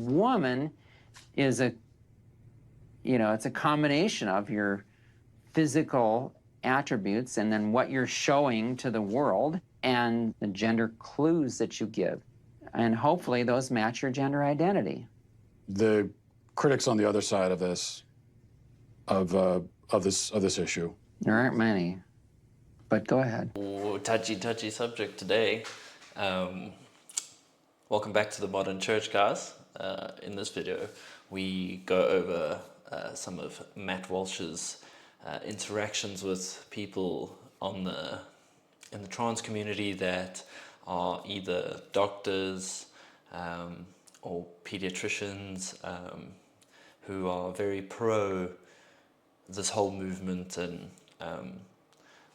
Woman is it's a combination of your physical attributes and then what you're showing to the world and the gender clues that you give. And hopefully those match your gender identity. The critics on the other side of this, of this issue. There aren't many, but go ahead. Oh, touchy subject today. Welcome back to the Modern Church, guys. In this video, we go over some of Matt Walsh's interactions with people in the trans community that are either doctors or pediatricians who are very pro this whole movement, and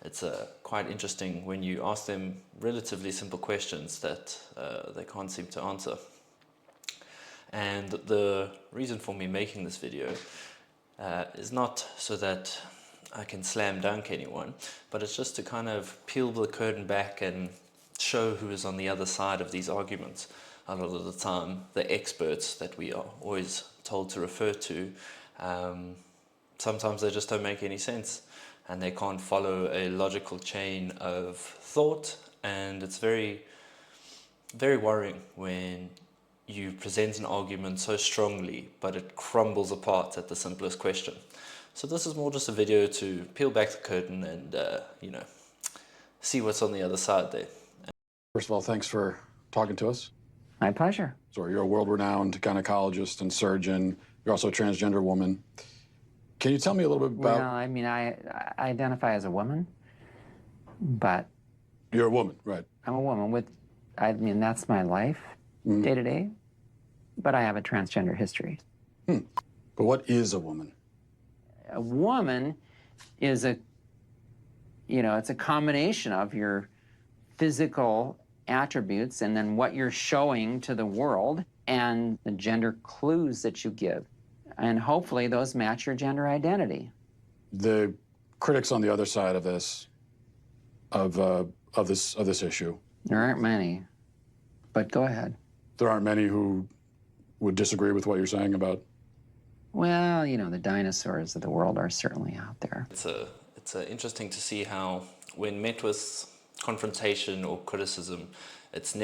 it's quite interesting when you ask them relatively simple questions that they can't seem to answer. And the reason for me making this video is not so that I can slam dunk anyone, but it's just to kind of peel the curtain back and show who is on the other side of these arguments. A lot of the time, the experts that we are always told to refer to, sometimes they just don't make any sense and they can't follow a logical chain of thought, and it's very, very worrying when you present an argument so strongly but it crumbles apart at the simplest question. So this is more just a video to peel back the curtain and see what's on the other side there. First of all, thanks for talking to us. My pleasure. So you're a world-renowned gynecologist and surgeon. You're also a transgender woman. Can you tell me a little bit about... Well, I mean, I identify as a woman, but... You're a woman, right? I'm a woman that's my life, day to day, but I have a transgender history. But what is a woman? A woman is it's a combination of your physical attributes and then what you're showing to the world and the gender clues that you give. And hopefully those match your gender identity. The critics on the other side of this, of this issue. There aren't many, but go ahead. There aren't many who would disagree with what you're saying about... Well, the dinosaurs of the world are certainly out there. It's interesting to see how when met with confrontation or criticism, it's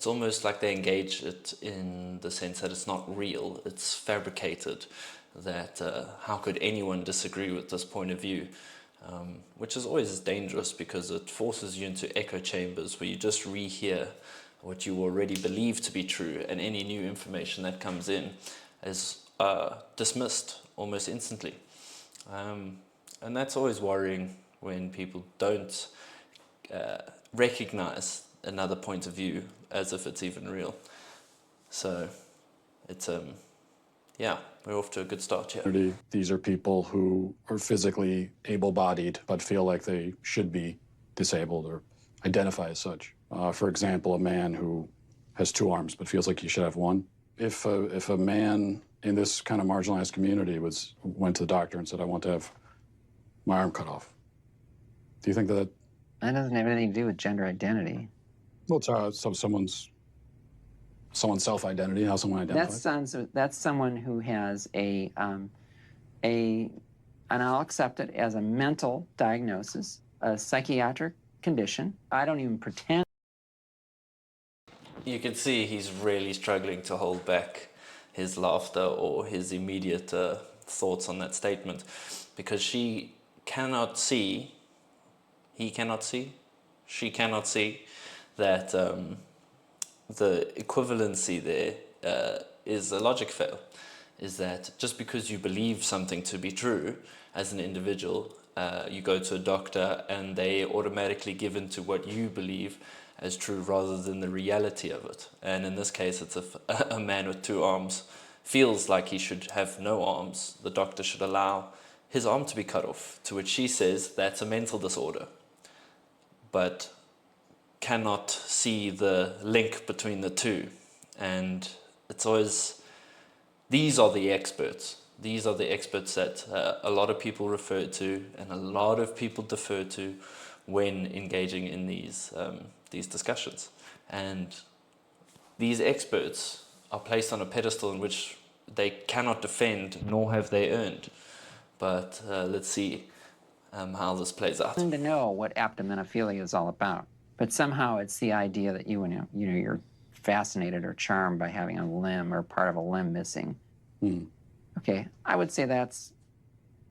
almost like they engage it in the sense that it's not real, it's fabricated, that how could anyone disagree with this point of view, which is always dangerous because it forces you into echo chambers where you just rehear what you already believe to be true, and any new information that comes in is dismissed almost instantly. And that's always worrying when people don't recognize another point of view as if it's even real. So it's we're off to a good start here. These are people who are physically able-bodied but feel like they should be disabled or identify as such. For example, a man who has 2 arms but feels like he should have 1. If a man in this kind of marginalized community went to the doctor and said, I want to have my arm cut off, do you think that... That doesn't have anything to do with gender identity. Well, it's someone's self-identity, how someone identifies. That's someone who has and I'll accept it as a mental diagnosis, a psychiatric condition. I don't even pretend. You can see he's really struggling to hold back his laughter or his immediate thoughts on that statement, because she cannot see, he cannot see, she cannot see that the equivalency there is a logic fail. Is that just because you believe something to be true as an individual, you go to a doctor and they automatically give into what you believe as true rather than the reality of it. And in this case, it's a man with 2 arms feels like he should have no arms. The doctor should allow his arm to be cut off, to which she says that's a mental disorder, but cannot see the link between the two. And it's always, these are the experts. These are the experts that a lot of people refer to and a lot of people defer to when engaging in these discussions. And these experts are placed on a pedestal in which they cannot defend, nor have they earned. But let's see how this plays out. To know what aptomenophilia is all about, but somehow it's the idea that you're fascinated or charmed by having a limb or part of a limb missing. Okay, I would say that's,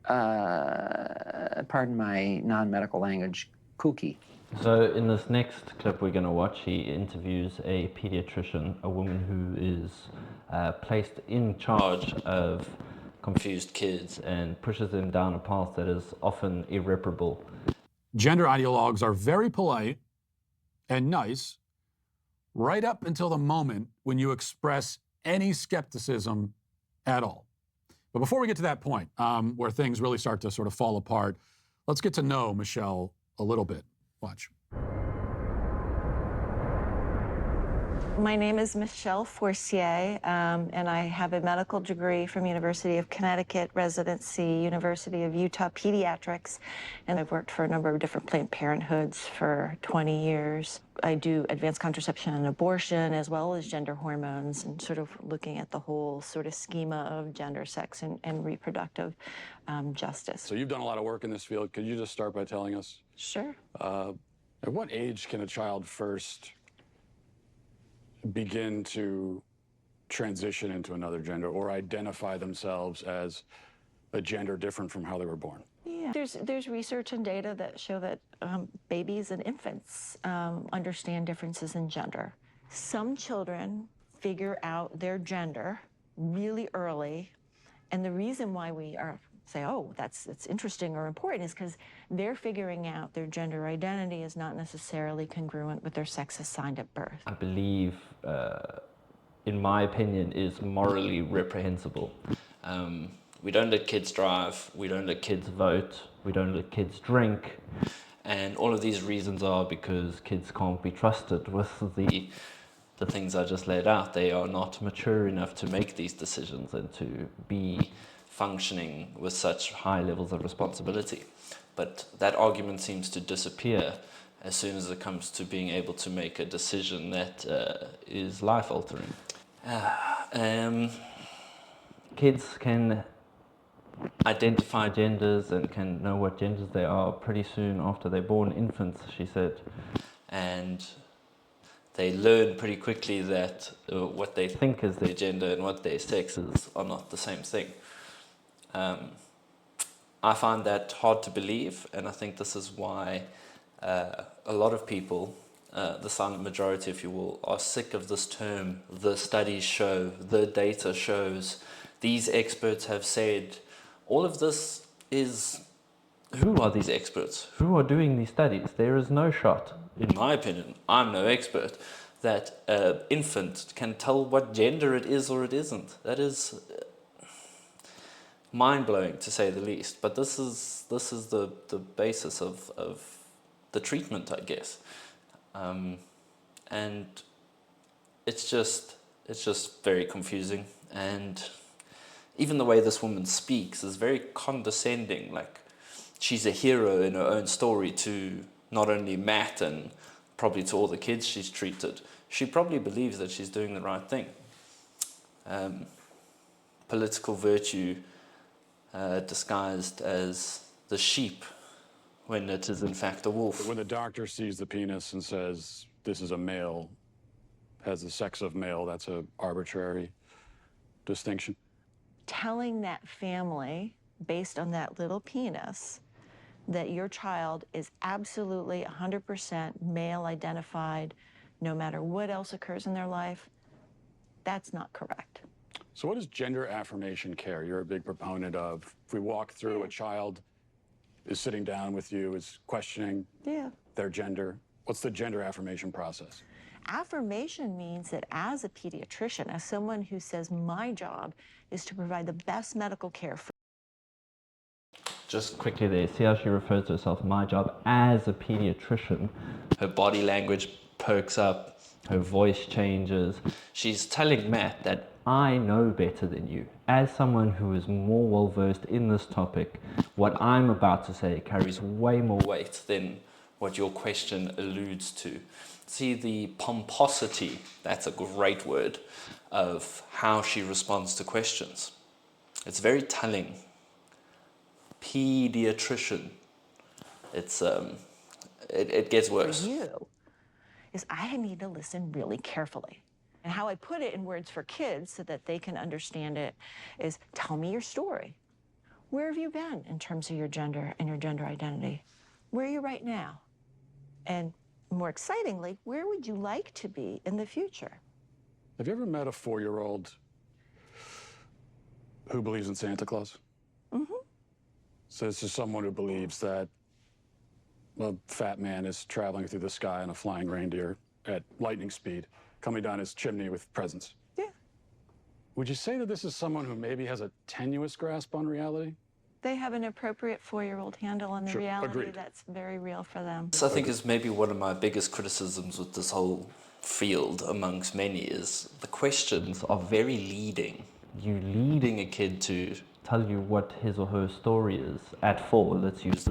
pardon my non-medical language, kooky. So in this next clip we're going to watch, he interviews a pediatrician, a woman who is placed in charge of confused kids and pushes them down a path that is often irreparable. Gender ideologues are very polite and nice right up until the moment when you express any skepticism at all. But before we get to that point, where things really start to sort of fall apart, let's get to know Michelle a little bit. Watch. My name is Michelle Forcier, and I have a medical degree from University of Connecticut, residency, University of Utah Pediatrics, and I've worked for a number of different Planned Parenthoods for 20 years. I do advanced contraception and abortion, as well as gender hormones, and sort of looking at the whole sort of schema of gender, sex, and reproductive justice. So you've done a lot of work in this field. Could you just start by telling us? Sure. At what age can a child first begin to transition into another gender or identify themselves as a gender different from how they were born? Yeah, there's research and data that show that babies and infants understand differences in gender. Some children figure out their gender really early, and the reason why we say, oh, it's interesting or important is because they're figuring out their gender identity is not necessarily congruent with their sex assigned at birth. I believe, in my opinion, is morally reprehensible. We don't let kids drive, we don't let kids vote, we don't let kids drink, and all of these reasons are because kids can't be trusted with the things I just laid out. They are not mature enough to make these decisions and to be functioning with such high levels of responsibility. But that argument seems to disappear as soon as it comes to being able to make a decision that is life-altering. Kids can identify genders and can know what genders they are pretty soon after they're born, infants, she said. And they learn pretty quickly that what they think is their gender and what their sex is are not the same thing. I find that hard to believe, and I think this is why a lot of people, the silent majority, if you will, are sick of this term. The studies show, the data shows, these experts have said. All of this is, who are these experts? Who are doing these studies? There is no shot, in my opinion, I'm no expert, that an infant can tell what gender it is or it isn't. That is mind-blowing, to say the least. But this is the basis of the treatment, I guess. And it's just very confusing. And even the way this woman speaks is very condescending, like she's a hero in her own story to not only Matt and probably to all the kids she's treated. She probably believes that she's doing the right thing. Political virtue disguised as the sheep when it is in fact a wolf. But when the doctor sees the penis and says, this is a male, has the sex of male, that's an arbitrary distinction? Telling that family, based on that little penis, that your child is absolutely 100% male identified, no matter what else occurs in their life, that's not correct. So what is gender affirmation care? You're a big proponent of. If we walk through, a child is sitting down with you, is questioning their gender. What's the gender affirmation process? Affirmation means that as a pediatrician, as someone who says my job is to provide the best medical care for. Just quickly there, see how she refers to herself, my job as a pediatrician. Her body language perks up, her voice changes. She's telling Matt that I know better than you. As someone who is more well-versed in this topic, what I'm about to say carries way more weight than what your question alludes to. See the pomposity, that's a great word, of how she responds to questions. It's very telling. Pediatrician. It's it gets worse. For you is I need to listen really carefully. And how I put it in words for kids so that they can understand it is, tell me your story. Where have you been in terms of your gender and your gender identity? Where are you right now? And more excitingly, where would you like to be in the future? Have you ever met a 4-year-old who believes in Santa Claus? Mm-hmm. So this is someone who believes that a fat man is traveling through the sky on a flying reindeer at lightning speed, coming down his chimney with presents. Yeah. Would you say that this is someone who maybe has a tenuous grasp on reality? They have an appropriate 4-year-old handle on the Sure, reality agreed. that's very real for them. This, I think, is maybe one of my biggest criticisms with this whole field, amongst many, is the questions are very leading. You're leading a kid to tell you what his or her story is at 4. Let's use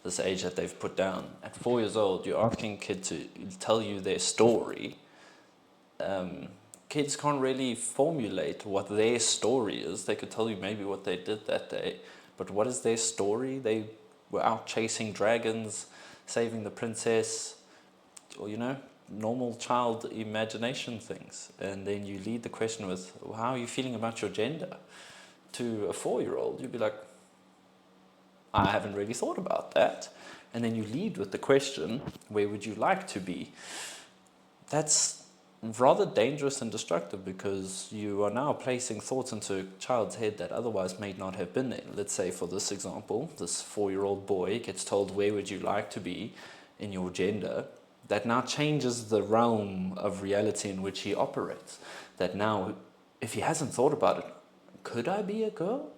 this age that they've put down. At 4 years old, you're asking a kid to tell you their story. Kids can't really formulate what their story is. They could tell you maybe what they did that day, but what is their story? They were out chasing dragons, saving the princess, or, you know, normal child imagination things. And then you lead the question with, well, how are you feeling about your gender? To a 4-year-old, you'd be like, I haven't really thought about that. And then you lead with the question, where would you like to be? That's rather dangerous and destructive, because you are now placing thoughts into a child's head that otherwise may not have been there. Let's say, for this example, this 4-year-old boy gets told, where would you like to be in your gender? That now changes the realm of reality in which he operates. That now, if he hasn't thought about it, could I be a girl?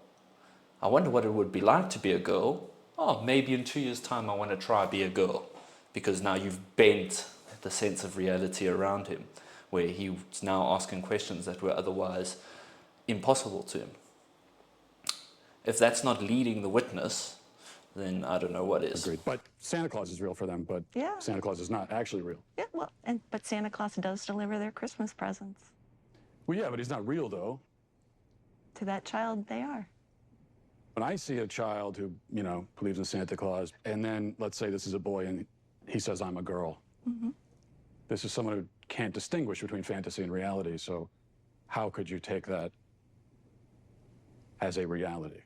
I wonder what it would be like to be a girl. Oh, maybe in 2 years' time I want to try be a girl. Because now you've bent the sense of reality around him, where he's now asking questions that were otherwise impossible to him. If that's not leading the witness, then I don't know what is. Agreed. But Santa Claus is real for them, but Yeah. Santa Claus is not actually real. Yeah, well, but Santa Claus does deliver their Christmas presents. Well, yeah, but he's not real, though. To that child, they are. When I see a child who, you know, believes in Santa Claus, and then let's say this is a boy and he says, I'm a girl. Mm-hmm. This is someone who can't distinguish between fantasy and reality, so how could you take that as a reality?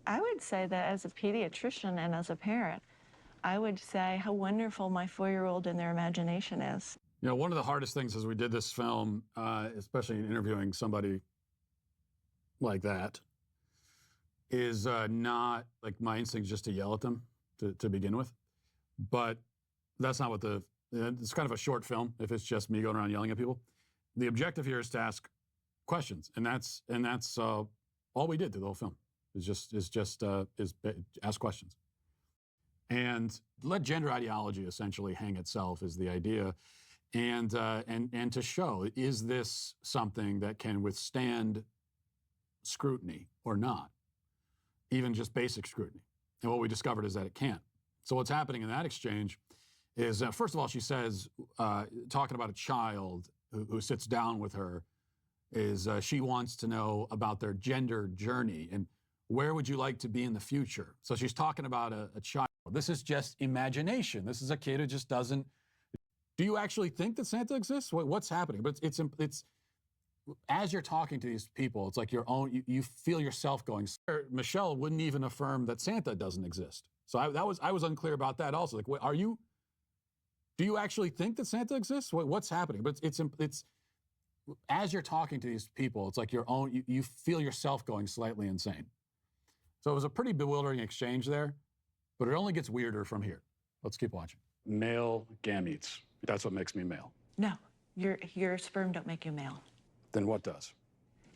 I would say that as a pediatrician and as a parent, I would say how wonderful my 4-year-old and their imagination is. You know, one of the hardest things as we did this film, especially in interviewing somebody like that, is not, like, my instinct just to yell at them to begin with. But that's not what it's kind of a short film if it's just me going around yelling at people. The objective here is to ask questions, and that's all we did through the whole film. Is ask questions. And let gender ideology essentially hang itself is the idea. And to show, is this something that can withstand scrutiny or not? Even just basic scrutiny. And what we discovered is that it can't. So what's happening in that exchange is, first of all, she says, talking about a child who sits down with her, is she wants to know about their gender journey and where would you like to be in the future? So she's talking about a child. This is just imagination. This is a kid who just doesn't. Do you actually think that Santa exists? What's happening? But it's as you're talking to these people, it's like your own. You feel yourself going. Michelle wouldn't even affirm that Santa doesn't exist. So I was unclear about that also. Like, do you actually think that Santa exists? What's happening? But it's as you're talking to these people, it's like your own. You feel yourself going slightly insane. So it was a pretty bewildering exchange there, but it only gets weirder from here. Let's keep watching. Male gametes. That's what makes me male. No, your sperm don't make you male. Then what does?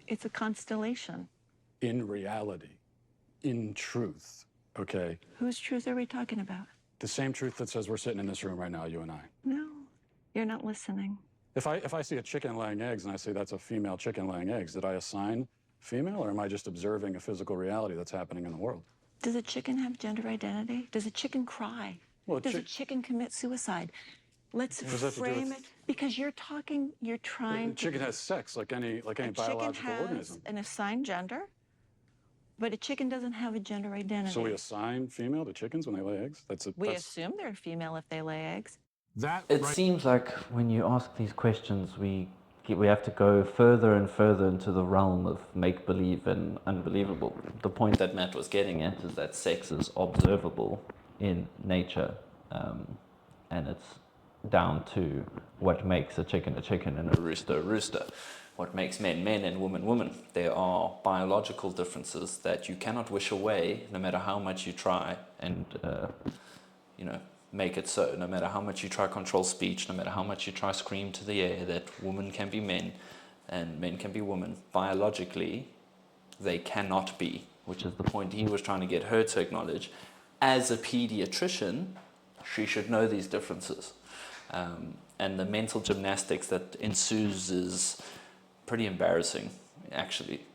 It's a constellation. In reality, in truth, okay? Whose truth are we talking about? The same truth that says we're sitting in this room right now, you and I. No, you're not listening. If I see a chicken laying eggs and I say that's a female chicken laying eggs, did I assign female, or am I just observing a physical reality that's happening in the world? Does a chicken have gender identity? Does a chicken cry? Well, Does a chicken commit suicide? Let's What does that have to do frame with- it, because you're The trying to. chicken has sex like any A chicken biological has organism. an assigned gender, but a chicken doesn't have a gender identity. So we assign female to chickens when they lay eggs? We assume they're female if they lay eggs. It seems like when you ask these questions, we have to go further and further into the realm of make-believe and unbelievable. The point that Matt was getting at is that sex is observable in nature, and it's down to what makes a chicken and a rooster. What makes men men and woman. There are biological differences that you cannot wish away, no matter how much you try and make it so. No matter how much you try control speech, no matter how much you try scream to the air that women can be men and men can be women, biologically they cannot be, which is the point he was trying to get her to acknowledge. As a pediatrician, she should know these differences. And the mental gymnastics that ensues is pretty embarrassing, actually.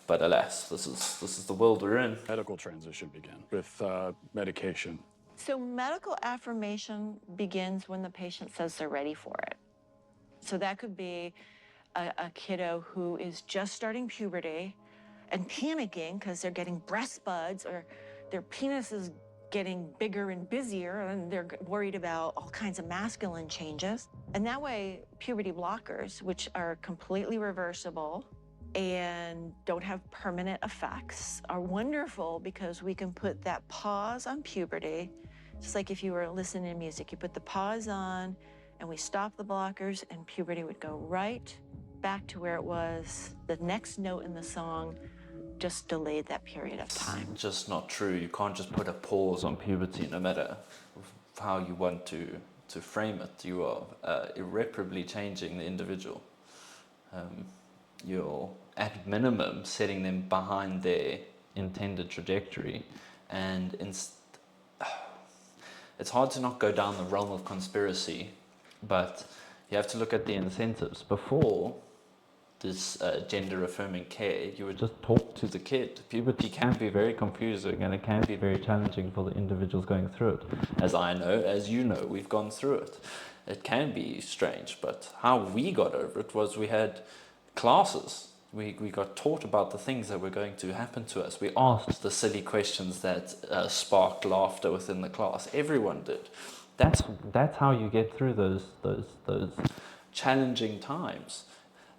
But alas, this is the world we're in. Medical transition began with medication. So medical affirmation begins when the patient says they're ready for it. So that could be a kiddo who is just starting puberty and panicking because they're getting breast buds or their penis is getting bigger and busier and they're worried about all kinds of masculine changes. And that way, puberty blockers, which are completely reversible and don't have permanent effects, are wonderful because we can put that pause on puberty. Just like if you were listening to music, you put the pause on and we stop the blockers and puberty would go right back to where it was. The next note in the song just delayed that period of time. Just not true. You can't just put a pause on puberty, no matter how you want to frame it. You are irreparably changing the individual. You're at minimum setting them behind their intended trajectory, and it's hard to not go down the realm of conspiracy, but you have to look at the incentives. Before this gender-affirming care, you would just talk to the kid. Puberty can be very confusing and it can be very challenging for the individuals going through it. As I know, as you know, we've gone through it. It can be strange, but how we got over it was we had classes. We got taught about the things that were going to happen to us. We asked the silly questions that sparked laughter within the class. Everyone did. That's how you get through those challenging times.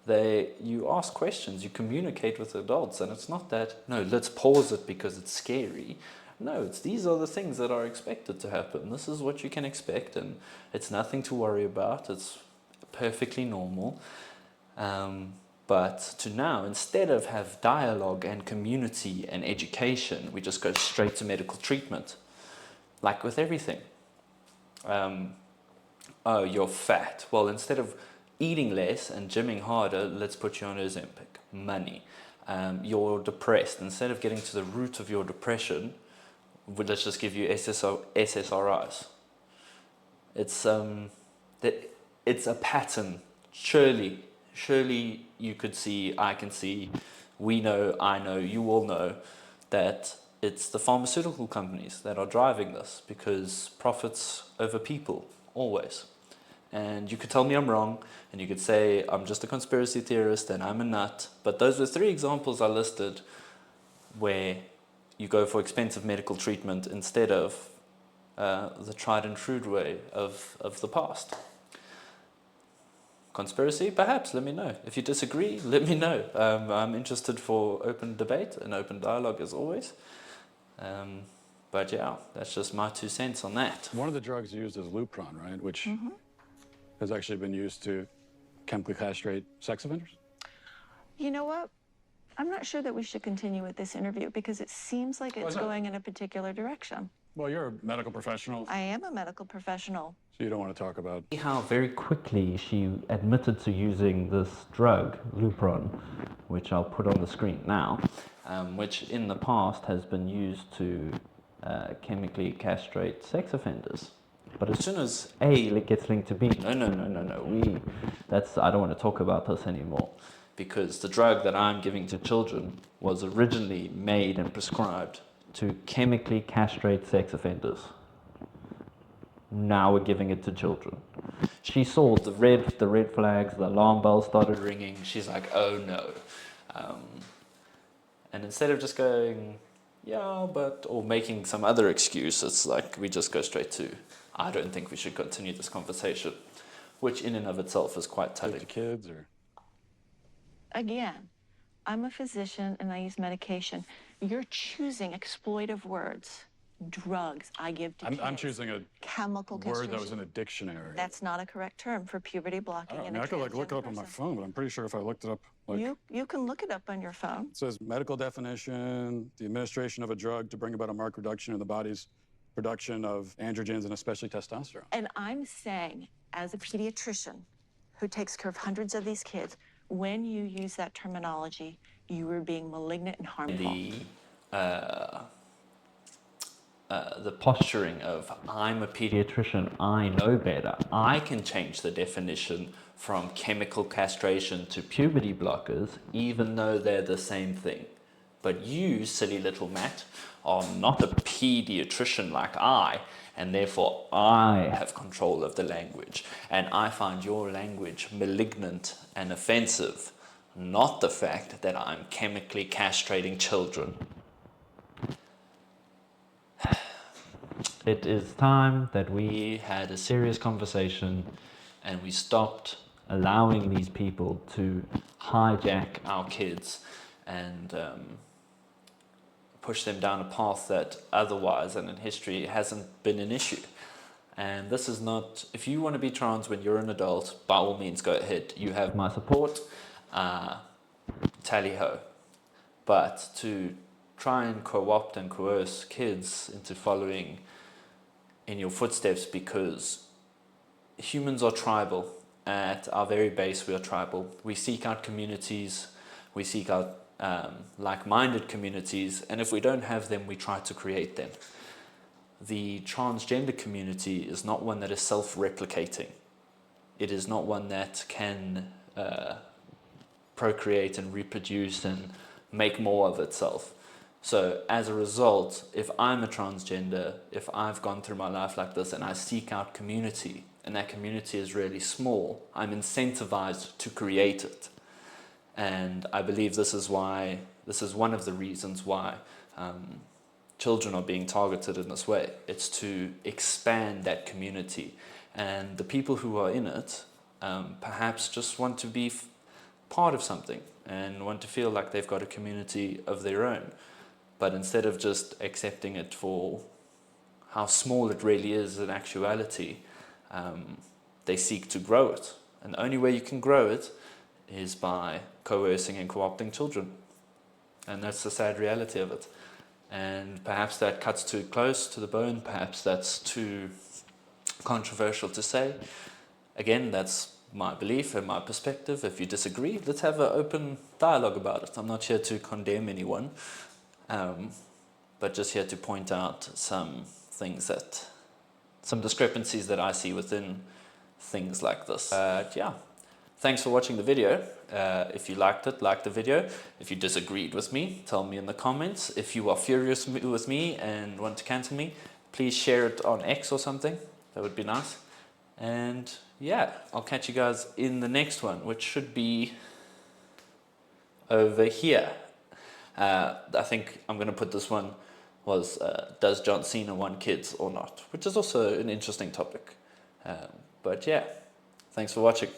You ask questions, you communicate with adults, and it's not that, no, let's pause it because it's scary. No, these are the things that are expected to happen. This is what you can expect, and it's nothing to worry about. It's perfectly normal. But to now, instead of have dialogue and community and education, we just go straight to medical treatment, like with everything. Oh, you're fat. Well, instead of eating less and gymming harder, let's put you on Ozempic. Money. You're depressed. Instead of getting to the root of your depression, let's just give you SSRIs. It's a pattern. Surely you could see, I can see, we know, I know, you all know that it's the pharmaceutical companies that are driving this because profits over people, always. And you could tell me I'm wrong, and you could say I'm just a conspiracy theorist and I'm a nut. But those were 3 examples I listed where you go for expensive medical treatment instead of the tried and true way of the past. Conspiracy? Perhaps, let me know. If you disagree, let me know. I'm interested for open debate and open dialogue as always. But yeah, that's just my 2 cents on that. One of the drugs used is Lupron, right? Which has actually been used to chemically castrate sex offenders? You know what? I'm not sure that we should continue with this interview because it seems like it's going in a particular direction. Well, you're a medical professional. I am a medical professional. So you don't want to talk about... How very quickly she admitted to using this drug, Lupron, which I'll put on the screen now, which in the past has been used to chemically castrate sex offenders. But as soon as A gets linked to B, no, I don't want to talk about this anymore. Because the drug that I'm giving to children was originally made and prescribed to chemically castrate sex offenders. now we're giving it to children. She saw the red flags, the alarm bells started ringing. She's like, oh no. And instead of just going, yeah, but, or making some other excuse, it's like we just go straight to, I don't think we should continue this conversation, which in and of itself is quite telling. To kids or? Again, I'm a physician and I use medication. You're choosing exploitive words. Drugs I give to kids. I'm choosing a chemical word that was castration. in a dictionary. That's not a correct term for puberty blocking. I mean, I could like look it up on my phone, but I'm pretty sure if I looked it up, like, You can look it up on your phone. it says medical definition: the administration of a drug to bring about a marked reduction in the body's production of androgens and especially testosterone. And I'm saying, as a pediatrician who takes care of hundreds of these kids, when you use that terminology, you are being malignant and harmful. The posturing of, I'm a pediatrician, I know better. I can change the definition from chemical castration to puberty blockers, even though they're the same thing. But you, silly little Matt, are not a pediatrician like I, and therefore I have control of the language. And I find your language malignant and offensive, not the fact that I'm chemically castrating children. It is time that we had a serious conversation and we stopped allowing these people to hijack our kids and push them down a path that otherwise and in history hasn't been an issue. And this is not, if you want to be trans when you're an adult, by all means go ahead. You have my support, tally ho. But to try and co-opt and coerce kids into following in your footsteps, because humans are tribal. At our very base, we are tribal. We seek out communities, we seek out like-minded communities, and if we don't have them, we try to create them. The transgender community is not one that is self-replicating. It is not one that can procreate and reproduce and make more of itself. So as a result, if I'm a transgender, if I've gone through my life like this and I seek out community, and that community is really small, I'm incentivized to create it. And I believe this is one of the reasons why children are being targeted in this way. It's to expand that community. And the people who are in it perhaps just want to be part of something and want to feel like they've got a community of their own. But instead of just accepting it for how small it really is in actuality, they seek to grow it. And the only way you can grow it is by coercing and co-opting children. And that's the sad reality of it. And perhaps that cuts too close to the bone, perhaps that's too controversial to say. Again, that's my belief and my perspective. If you disagree, let's have an open dialogue about it. I'm not here to condemn anyone, but just here to point out some things some discrepancies that I see within things like this. Yeah, thanks for watching the video. If you liked it, like the video. If you disagreed with me, tell me in the comments. If you are furious with me and want to cancel me, please share it on X or something. That would be nice. And yeah, I'll catch you guys in the next one, which should be over here. I think I'm going to put this one was, does John Cena want kids or not? Which is also an interesting topic. But yeah, thanks for watching.